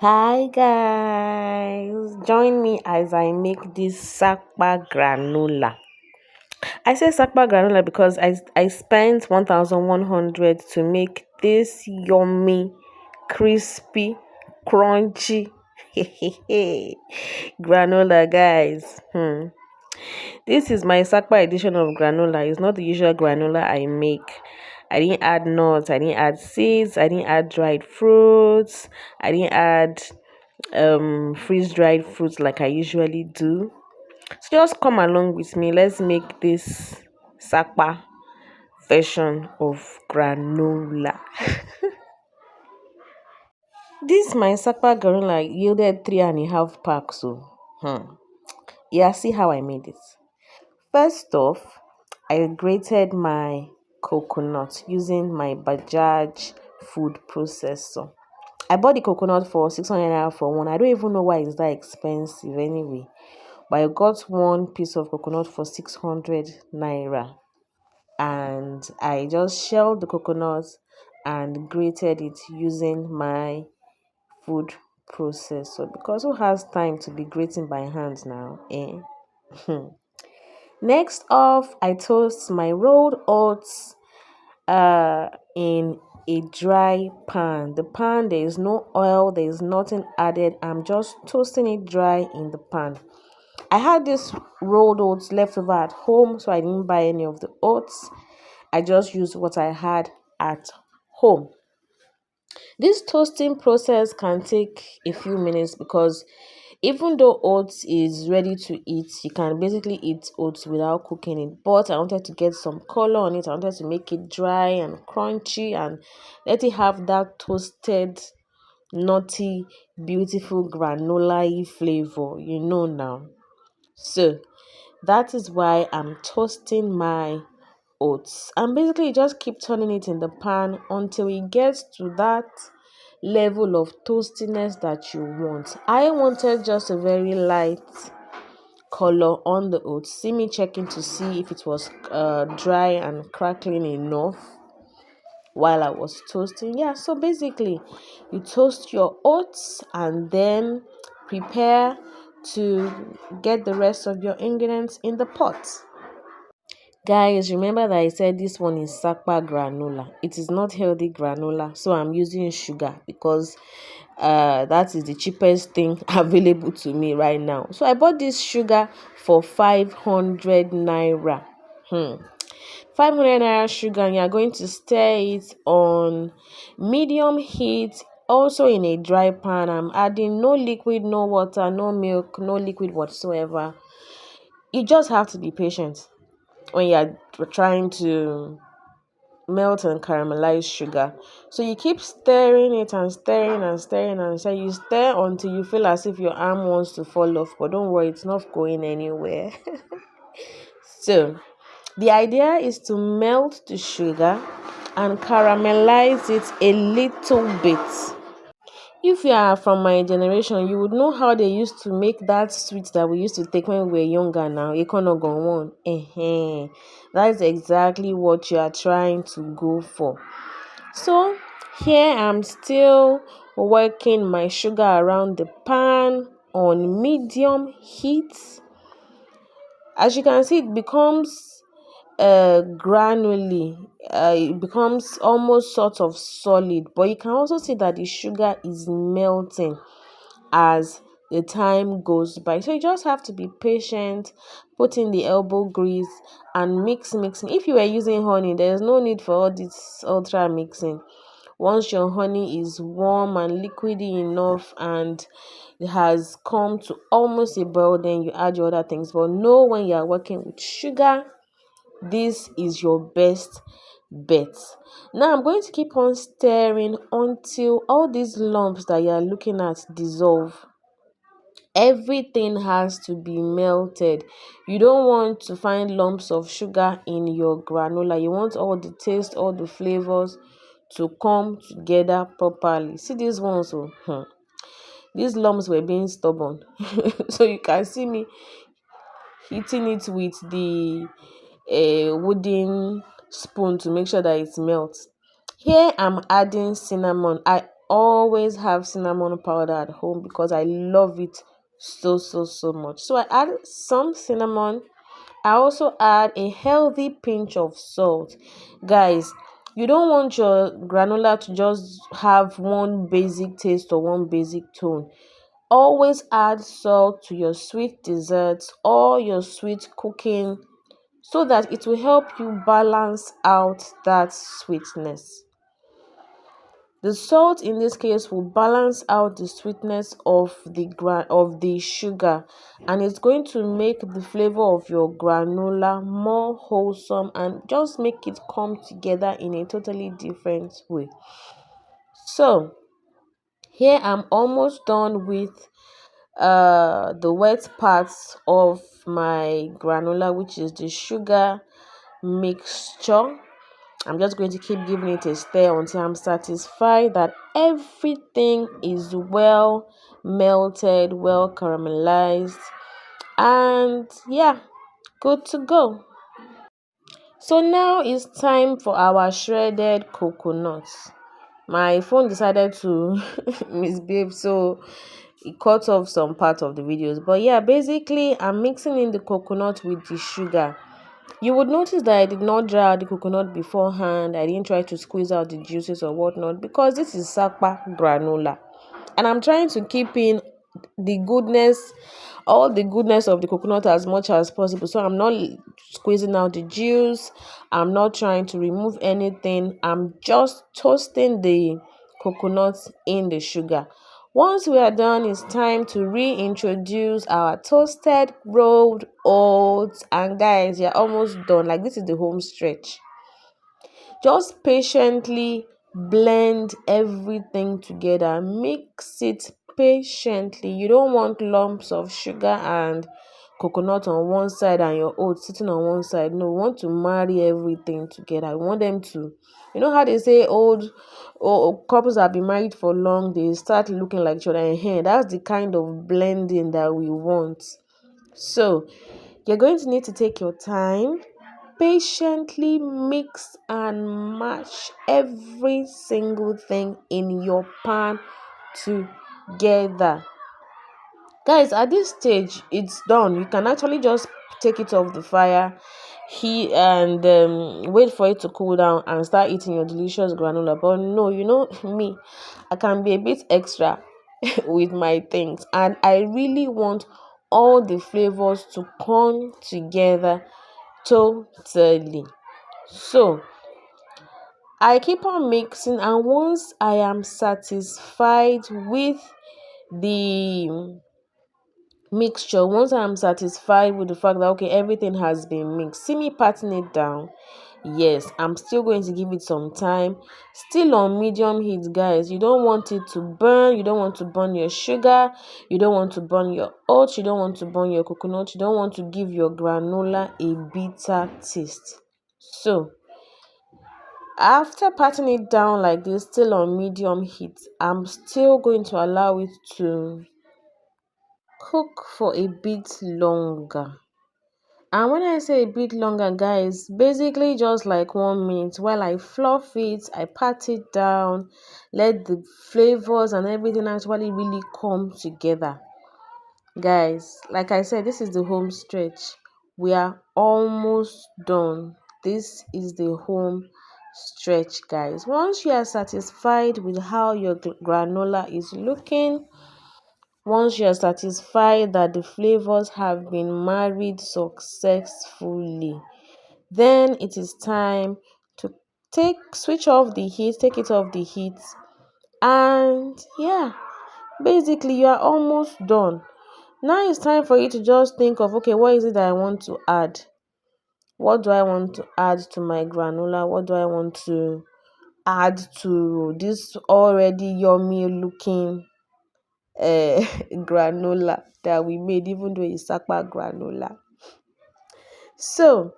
Hi guys, join me as I make this SAPA granola. I say SAPA granola because I spent 1,100 to make this yummy, crispy, crunchy granola, guys. This is my SAPA edition of granola. It's not the usual granola I make. I didn't add nuts, I didn't add seeds, I didn't add dried fruits, I didn't add freeze dried fruits like I usually do. So just come along with me. Let's make this sapa version of granola. This my sapa granola yielded 3.5 packs. So, yeah, see how I made it. First off, I grated my coconut using my Bajaj food processor. I bought the coconut for 600 naira for one. I don't even know why it's that expensive anyway. But I got one piece of coconut for 600 naira. And I just shelled the coconut and grated it using my food processor. Because who has time to be grating by hand now? Eh? Next off, I toast my rolled oats in a dry pan. The pan, there is no oil, there is nothing added. I'm just toasting it dry in the pan. I had this rolled oats left over at home, so I didn't buy any of the oats. I just used what I had at home. This toasting process can take a few minutes because even though oats is ready to eat, you can basically eat oats without cooking it. But I wanted to get some color on it. I wanted to make it dry and crunchy and let it have that toasted, nutty, beautiful granola flavor. You know now. So that is why I'm toasting my oats. And basically you just keep turning it in the pan until it gets to that level of toastiness that you want. I wanted just a very light color on the oats. See me checking to see if it was dry and crackling enough while I was toasting. Yeah, so basically you toast your oats and then prepare to get the rest of your ingredients in the pot. Guys, remember that I said this one is SAPA granola. It is not healthy granola, so I'm using sugar because that is the cheapest thing available to me right now. So I bought this sugar for 500 naira. 500 naira sugar, and you're going to stir it on medium heat, also in a dry pan. I'm adding no liquid, no water, no milk, no liquid whatsoever. You just have to be patient when you're trying to melt and caramelize sugar. So you keep stirring it and stirring and stirring and stirring. You stir until you feel as if your arm wants to fall off, but don't worry, it's not going anywhere. So the idea is to melt the sugar and caramelize it a little bit. If you are from my generation, you would know how they used to make that sweet that we used to take when we were younger now. Ikonogon one. That's exactly what you are trying to go for. So here I'm still working my sugar around the pan on medium heat. As you can see, it becomes granularly. It becomes almost sort of solid, but you can also see that the sugar is melting as the time goes by. So you just have to be patient, put in the elbow grease and mixing. If you were using honey, there's no need for all this ultra mixing. Once your honey is warm and liquidy enough and it has come to almost a boil, then you add your other things. But know when you are working with sugar, this is your best bet. Now I'm going to keep on stirring until all these lumps that you are looking at dissolve. Everything has to be melted. You don't want to find lumps of sugar in your granola. You want all the taste, all the flavors to come together properly. See these ones. These lumps were being stubborn. So you can see me hitting it with the wooden spoon to make sure that it melts. Here I'm adding cinnamon. I always have cinnamon powder at home because I love it so much. So I add some cinnamon. I also add a healthy pinch of salt. Guys, you don't want your granola to just have one basic taste or one basic tone. Always add salt to your sweet desserts or your sweet cooking so that it will help you balance out that sweetness. The salt in this case will balance out the sweetness of the sugar, and it's going to make the flavor of your granola more wholesome and just make it come together in a totally different way. So here I'm almost done with the wet parts of my granola, which is the sugar mixture. I'm just going to keep giving it a stir until I'm satisfied that everything is well melted, well caramelized, and yeah, good to go. So now it's time for our shredded coconut. My phone decided to misbehave, so it cut off some part of the videos. But yeah, basically I'm mixing in the coconut with the sugar. You would notice that I did not dry out the coconut beforehand. I didn't try to squeeze out the juices or whatnot because this is SAPA Granola. And I'm trying to keep in the goodness, all the goodness of the coconut as much as possible. So I'm not squeezing out the juice. I'm not trying to remove anything. I'm just toasting the coconut in the sugar. Once we are done, it's time to reintroduce our toasted rolled oats. And guys, you're almost done. Like, this is the home stretch. Just patiently blend everything together. Mix it patiently. You don't want lumps of sugar and coconut on one side and your oats sitting on one side. No, we want to marry everything together. We want them to, you know how they say couples have been married for long, they start looking like each other in hair. That's the kind of blending that we want. So you're going to need to take your time, patiently mix and match every single thing in your pan together. Guys, at this stage it's done. You can actually just take it off the fire, heat, and wait for it to cool down and start eating your delicious granola. But no, you know me, I can be a bit extra with my things, and I really want all the flavors to come together totally. So I keep on mixing, and once I am satisfied with the mixture, once I'm satisfied with the fact that okay, everything has been mixed, see me patting it down. Yes, I'm still going to give it some time, still on medium heat. Guys, you don't want it to burn. You don't want to burn your sugar, you don't want to burn your oats, you don't want to burn your coconut, you don't want to give your granola a bitter taste. So after patting it down like this, still on medium heat, I'm still going to allow it to cook for a bit longer. And when I say a bit longer, guys, basically just like 1 minute while I fluff it, I pat it down, let the flavors and everything actually really come together. Guys, like I said, this is the home stretch. We are almost done. This is the home stretch, guys. Once you are satisfied with how your granola is looking, once you are satisfied that the flavors have been married successfully, then it is time to switch off the heat, take it off the heat, and yeah, basically you are almost done. Now it's time for you to just think of, okay, what is it that I want to add? What do I want to add to my granola? What do I want to add to this already yummy looking granola that we made, even though it's SAPA granola? So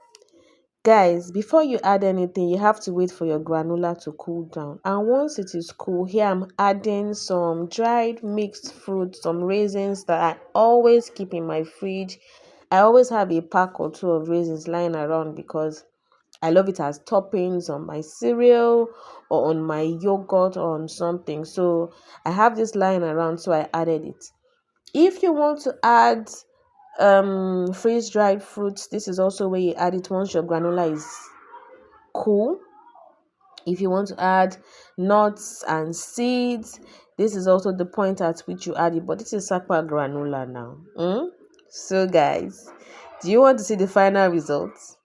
guys, before you add anything, you have to wait for your granola to cool down. And once it is cool, here I'm adding some dried mixed fruit, some raisins that I always keep in my fridge. I always have a pack or two of raisins lying around because I love it as toppings on my cereal or on my yogurt or on something. So I have this lying around, so I added it. If you want to add freeze dried fruits, this is also where you add it once your granola is cool. If you want to add nuts and seeds, this is also the point at which you add it. But this is SAPA granola now. So guys, do you want to see the final results?